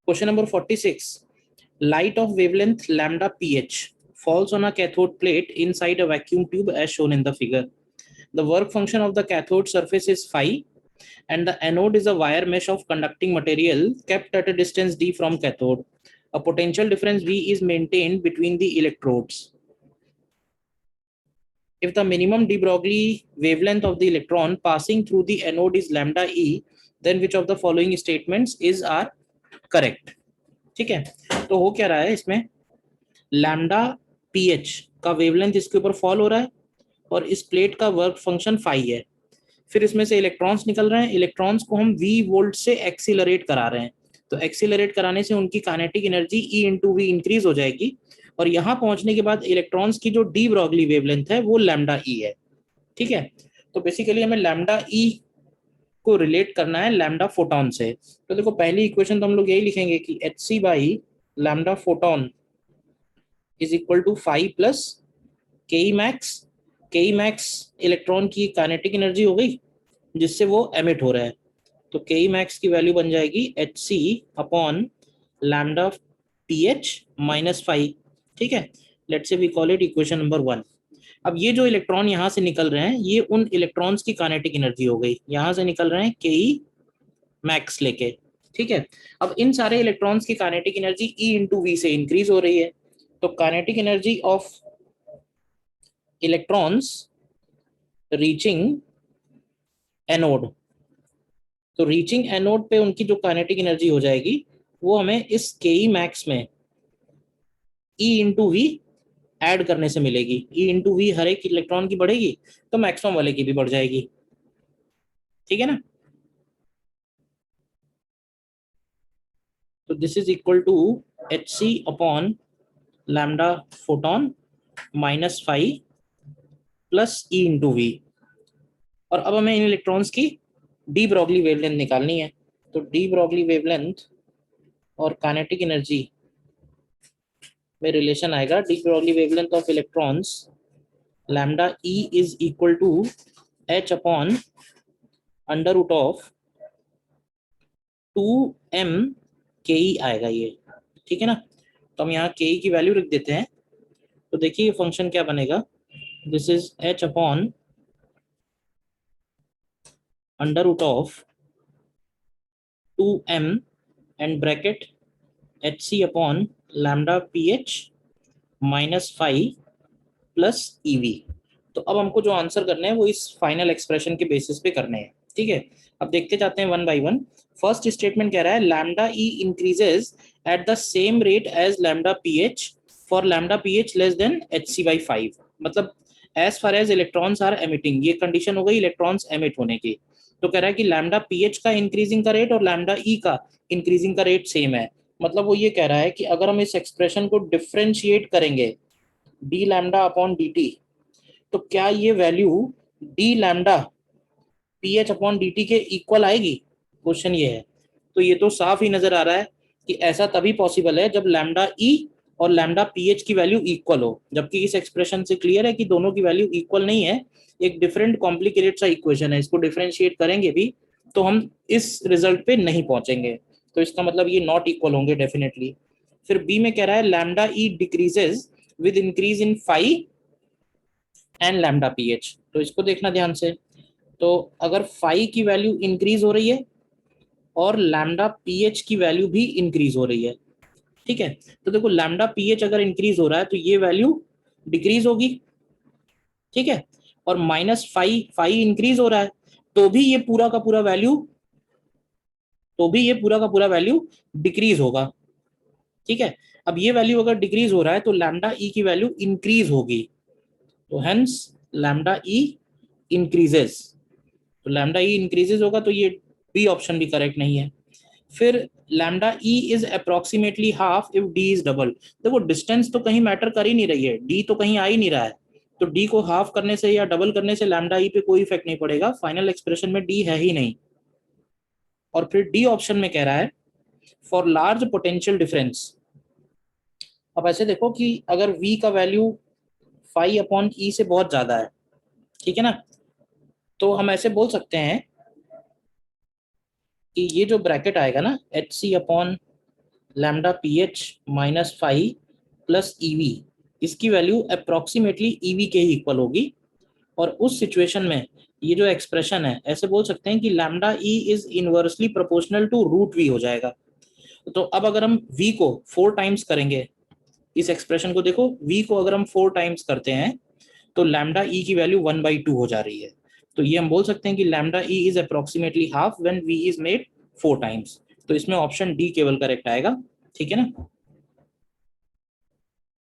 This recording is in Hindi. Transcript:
Question number 46. Light of wavelength lambda pH falls on a cathode plate inside a vacuum tube as shown in the figure. The work function of the cathode surface is phi, and the anode is a wire mesh of conducting material kept at a distance d from cathode. A potential difference V is maintained between the electrodes. If the minimum de Broglie wavelength of the electron passing through the anode is lambda E, then which of the following statements are correct? ठीक है, तो हो क्या रहा है इसमें, लैम्डा पीएच का वेवलेंथ इसके ऊपर फॉल हो रहा है और इस प्लेट का वर्क फंक्शन फाई है। फिर इसमें से इलेक्ट्रॉन्स निकल रहे हैं, इलेक्ट्रॉन्स को हम वी वोल्ट से एक्सीलरेट करा रहे हैं, तो एक्सीलरेट कराने से उनकी kinetic energy E into V increase हो जाएगी, और यहां पहुंचने के बाद इलेक्ट्रॉन्स की जो डी ब्रॉगली वेवलेंथ है वो लैम्डा ई है। ठीक है, तो बेसिकली हमें लैम्डा ई को रिलेट करना है लैम्डा फोटॉन से। तो देखो पहली इक्वेशन तो हम लोग यही लिखेंगे कि H C by lambda photon is equal to 5 plus K max. K max electron की काइनेटिक एनर्जी हो गई जिससे वो एमिट हो रहा है, तो के मैक्स की वैल्यू बन जाएगी H C upon lambda P H minus 5। ठीक है, let's say we call it equation number 1। अब ये जो इलेक्ट्रॉन यहाँ से निकल रहे हैं ये उन इलेक्ट्रॉन्स की काइनेटिक एनर्जी हो गई, यहाँ से निकल रहे हैं के मैक्स लेके। ठीक है, अब इन सारे इलेक्ट्रॉन्स की kinetic energy E into V से इंक्रीज हो रही है, तो kinetic energy of electrons reaching anode, तो रीचिंग एनोड पे उनकी जो काइनेटिक एनर्जी हो जाएगी वो हमें इस के मैक्स में ई इंटू वी ऐड करने से मिलेगी। ई इंटू वी हर एक इलेक्ट्रॉन की बढ़ेगी तो मैक्सिमम वाले की भी बढ़ जाएगी। ठीक है ना, तो this is equal to H C upon lambda photon minus 5 plus E into V. और अब हमें इन इलेक्ट्रॉन्स की डी ब्रॉगली वेवलेंथ निकालनी है, तो डी ब्रॉगली वेवलेंथ और काइनेटिक एनर्जी में रिलेशन आएगा, de Broglie wavelength of electrons lambda E is equal to H upon under root of 2m K ई आएगा ये। ठीक है ना, तो हम यहाँ के ई की वैल्यू रख देते हैं, तो देखिए ये फंक्शन क्या बनेगा, this is H upon under root of 2m and bracket H C upon lambda P H minus 5 plus E V. तो अब हमको जो आंसर करने हैं वो इस फाइनल एक्सप्रेशन के बेसिस पे करने हैं। ठीक है, अब देखते जाते हैं one by one. First statement कह रहा है lambda E increases at the same rate as lambda P H for lambda P H less than H C by 5, मतलब as far as electrons are emitting, ये कंडीशन हो गई इलेक्ट्रॉन्स एमिट होने की। तो कह रहा है कि लैम्डा पी एच का इंक्रीजिंग का रेट और लैम्डा ई का इंक्रीजिंग का रेट सेम है, मतलब वो ये कह रहा है कि अगर हम इस एक्सप्रेशन को डिफ्रेंशिएट करेंगे D lambda upon D T, तो क्या ये value D lambda P H upon D T के इक्वल आएगी, क्वेश्चन ये है। तो ये तो साफ ही नजर आ रहा है कि ऐसा तभी पॉसिबल है जब लैम्डा ई और लैम्डा पी एच की वैल्यू इक्वल हो, जबकि इस एक्सप्रेशन से क्लियर है कि दोनों की वैल्यू इक्वल नहीं है, एक डिफरेंट कॉम्प्लिकेटेड सा इक्वेशन है, इसको डिफरेंशिएट करेंगे भी तो हम इस रिजल्ट पे नहीं पहुंचेंगे, तो इसका मतलब ये नॉट इक्वल होंगे डेफिनेटली। फिर बी में कह रहा है lambda E decreases with increase in phi and lambda P H, तो इसको देखना ध्यान से। तो अगर फाई की वैल्यू इंक्रीज हो रही है और लैम्डा पी एच की वैल्यू भी इंक्रीज हो रही है, ठीक है, तो देखो लैम्डा पी एच अगर इंक्रीज हो रहा है तो ये वैल्यू डिक्रीज होगी। ठीक है, और माइनस फाई फाई इंक्रीज हो रहा है तो भी ये पूरा का पूरा वैल्यू, तो भी ये पूरा का पूरा वैल्यू डिक्रीज होगा। ठीक है, अब ये वैल्यू अगर डिक्रीज हो रहा है तो लैम्डा ई की वैल्यू इंक्रीज होगी, तो हेंस लैम्डा ई इंक्रीजेस, तो लैम्डा ई इंक्रीजेस होगा, तो ये बी ऑप्शन भी करेक्ट नहीं है। फिर lambda E is approximately half if D is double, देखो डिस्टेंस तो कहीं मैटर कर ही नहीं रही है, डी तो कहीं आ ही नहीं रहा है, तो डी को हाफ करने से या डबल करने से लैम्डा ई पे कोई इफेक्ट नहीं पड़ेगा, फाइनल एक्सप्रेशन में डी है ही नहीं। और फिर डी ऑप्शन में कह रहा है फॉर लार्ज पोटेंशियल डिफरेंस। अब ऐसे देखो कि अगर v का वैल्यू फाई अपॉन ई से बहुत ज्यादा है, ठीक है ना, तो हम ऐसे बोल सकते हैं कि ये जो ब्रैकेट आएगा ना H C upon lambda P H minus five plus E V, इसकी वैल्यू अप्रोक्सीमेटली ईवी के ही इक्वल होगी। और उस सिचुएशन में ये जो एक्सप्रेशन है, ऐसे बोल सकते हैं कि lambda E is inversely proportional to root V हो जाएगा। तो अब अगर हम v को 4 टाइम्स करेंगे, इस एक्सप्रेशन को देखो, v को अगर हम 4 टाइम्स करते हैं तो लैम्डा ई की वैल्यू 1/2 हो जा रही है। तो ये हम बोल सकते हैं कि lambda E is approximately half when v is made 4 times. तो इसमें ऑप्शन डी केवल करेक्ट आएगा, ठीक है ना।